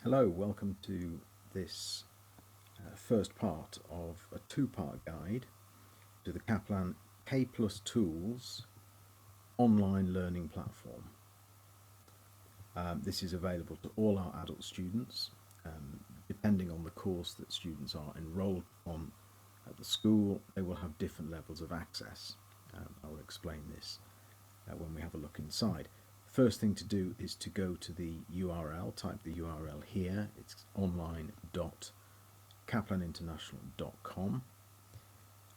Hello, welcome to this first part of a two-part guide to the Kaplan K Plus Tools online learning platform. This is available to all our adult students, depending on the course that students are enrolled on at the school. They will have different levels of access. I'll explain this when we have a look inside. First thing to do is to go to the URL, type the URL here. It's online.kaplaninternational.com.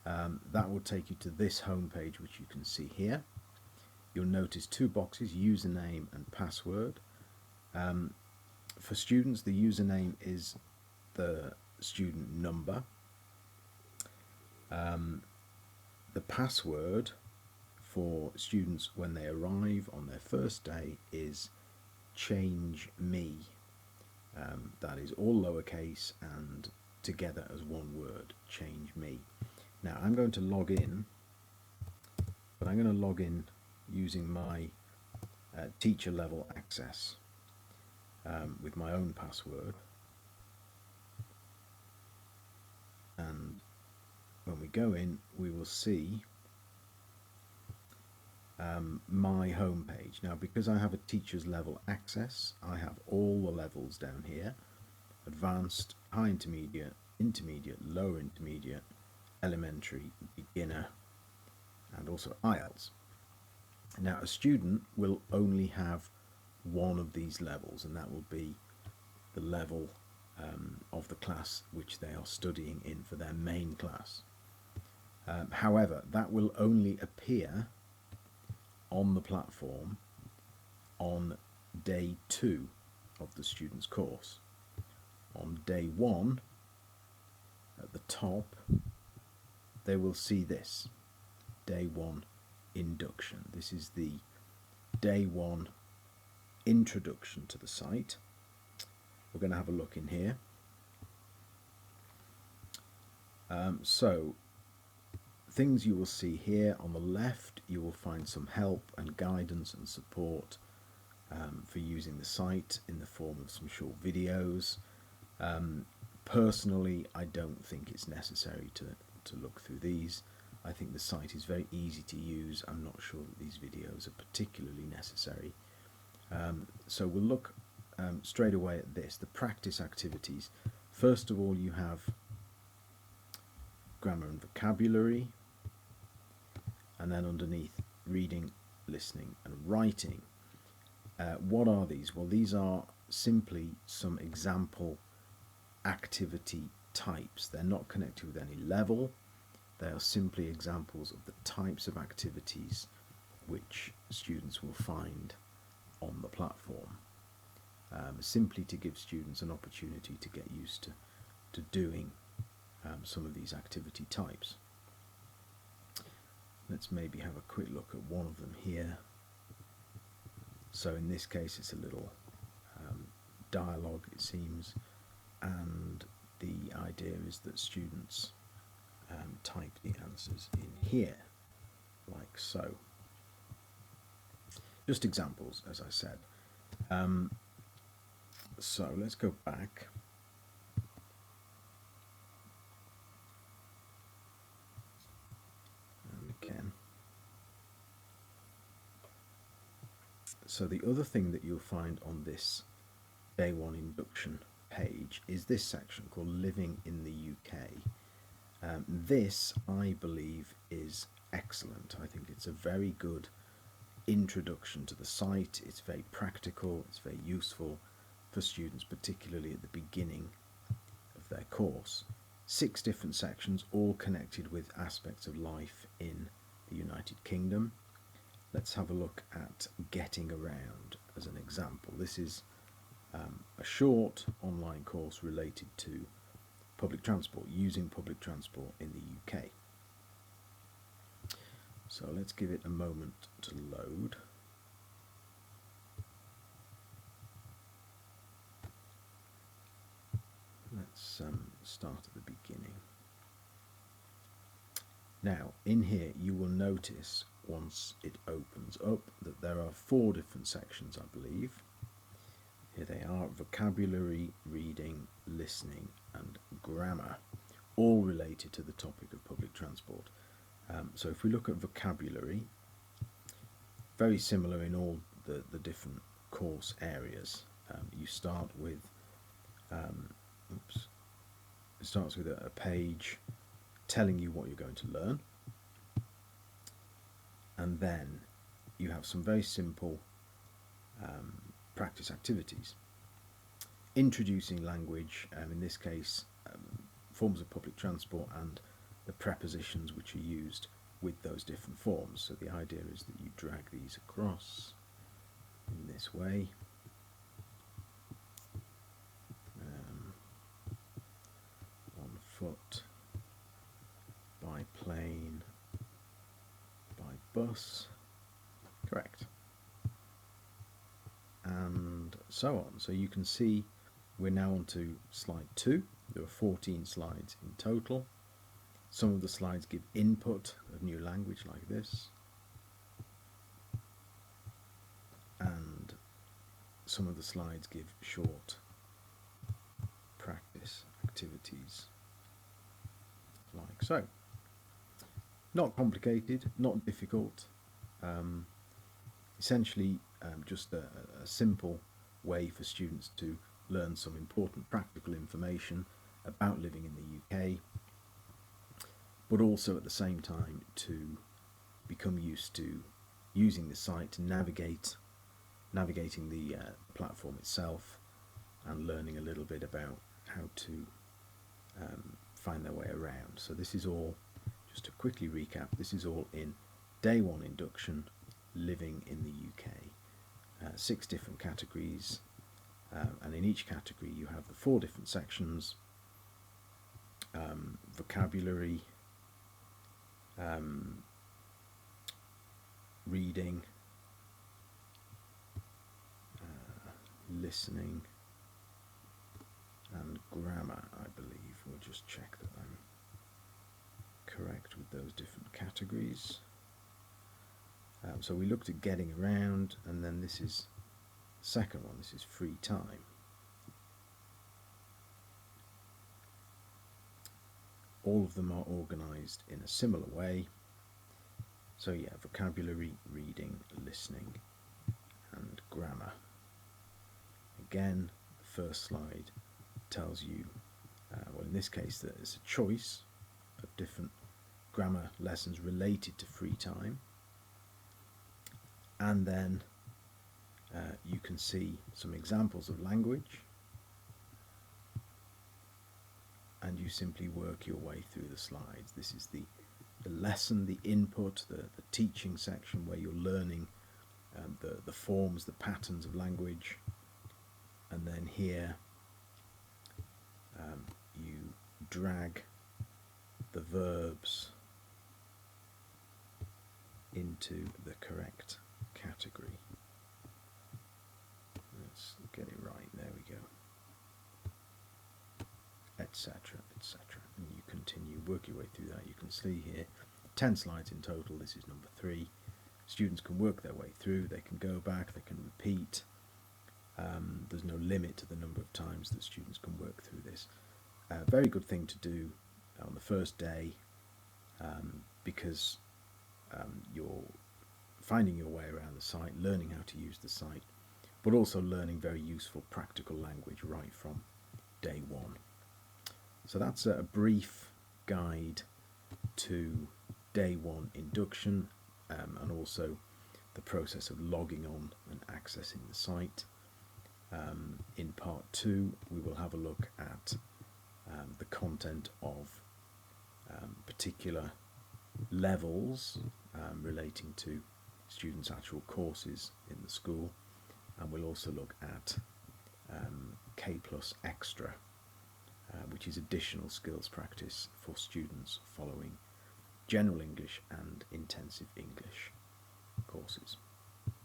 That will take you to this homepage, which you can see here. You'll notice two boxes, username and password. For students, the username is the student number. The password for students when they arrive on their first day is change me. That is all lowercase and together as one word, change me. Now I'm going to log in, but I'm going to log in using my teacher level access with my own password. And when we go in, we will see my home page. Now, because I have a teacher's level access, I have all the levels down here: advanced, high intermediate, intermediate, lower intermediate, elementary, beginner, and also IELTS. Now, a student will only have one of these levels, and that will be the level of the class which they are studying in for their main class. However, that will only appear on the platform on day 2 of the student's course. On day 1, at the top, they will see this, day 1 induction. This is the day 1 introduction to the site. We're going to have a look in here. So things you will see here on the left, you will find some help and guidance and support for using the site in the form of some short videos. Personally, I don't think it's necessary to look through these. I think the site is very easy to use. I'm not sure that these videos are particularly necessary. So we'll look straight away at this, the practice activities. First of all, you have grammar and vocabulary, and then underneath, reading, listening and writing. What are these? Well, these are simply some example activity types. They're not connected with any level. They are simply examples of the types of activities which students will find on the platform, simply to give students an opportunity to get used to doing some of these activity types. Let's maybe have a quick look at one of them here. So in this case, it's a little dialogue, it seems, and the idea is that students type the answers in here, like so. Just examples, as I said. So let's go back. And again. So the other thing that you'll find on this day 1 induction page is this section called Living in the UK. This, I believe, is excellent. I think it's a very good introduction to the site. It's very practical, it's very useful for students, particularly at the beginning of their course. 6 different sections, all connected with aspects of life in the United Kingdom. Let's have a look at getting around as an example. This is a short online course related to public transport, using public transport in the UK. So let's give it a moment to load. Let's start at the beginning. Now, in here you will notice, once it opens up, that there are 4 different sections, I believe. Here they are: vocabulary, reading, listening, and grammar, all related to the topic of public transport. So if we look at vocabulary, very similar in all the different course areas. You start with, it starts with a page telling you what you're going to learn, and then you have some very simple practice activities. Introducing language, in this case, forms of public transport and the prepositions which are used with those different forms. So the idea is that you drag these across in this way. On foot, by plane, by bus, correct, and so on. So you can see we're now on to slide 2. There are 14 slides in total. Some of the slides give input of new language like this, and some of the slides give short practice activities like so. Not complicated, not difficult, essentially just a simple way for students to learn some important practical information about living in the UK, but also at the same time to become used to using the site to navigating the platform itself, and learning a little bit about how to find their way around. So this is all, just to quickly recap, this is all in Day 1 Induction, Living in the UK. 6 different categories, and in each category you have the 4 different sections: vocabulary, reading, listening, and grammar, I believe. We'll just check that I'm correct with those different categories. So we looked at getting around, and then this is the second one, this is free time. All of them are organised in a similar way. So yeah, vocabulary, reading, listening, and grammar. Again, the first slide tells you, well, in this case, that it's a choice of different grammar lessons related to free time. And then you can see some examples of language, and you simply work your way through the slides. This is the lesson, the input, the teaching section, where you're learning the forms, the patterns of language. And then here you drag the verbs into the correct category. Let's get it right, there we go, etc, etc, and you continue, work your way through that. You can see here 10 slides in total. This is number 3. Students can work their way through, they can go back, they can repeat. There's no limit to the number of times that students can work through this. Very good thing to do on the first day, because you're finding your way around the site, learning how to use the site, but also learning very useful practical language right from day 1. So that's a brief guide to Day 1 Induction, and also the process of logging on and accessing the site. In part 2 we will have a look at the content of particular levels relating to students' actual courses in the school, and we'll also look at K+ Extra, which is additional skills practice for students following General English and Intensive English courses.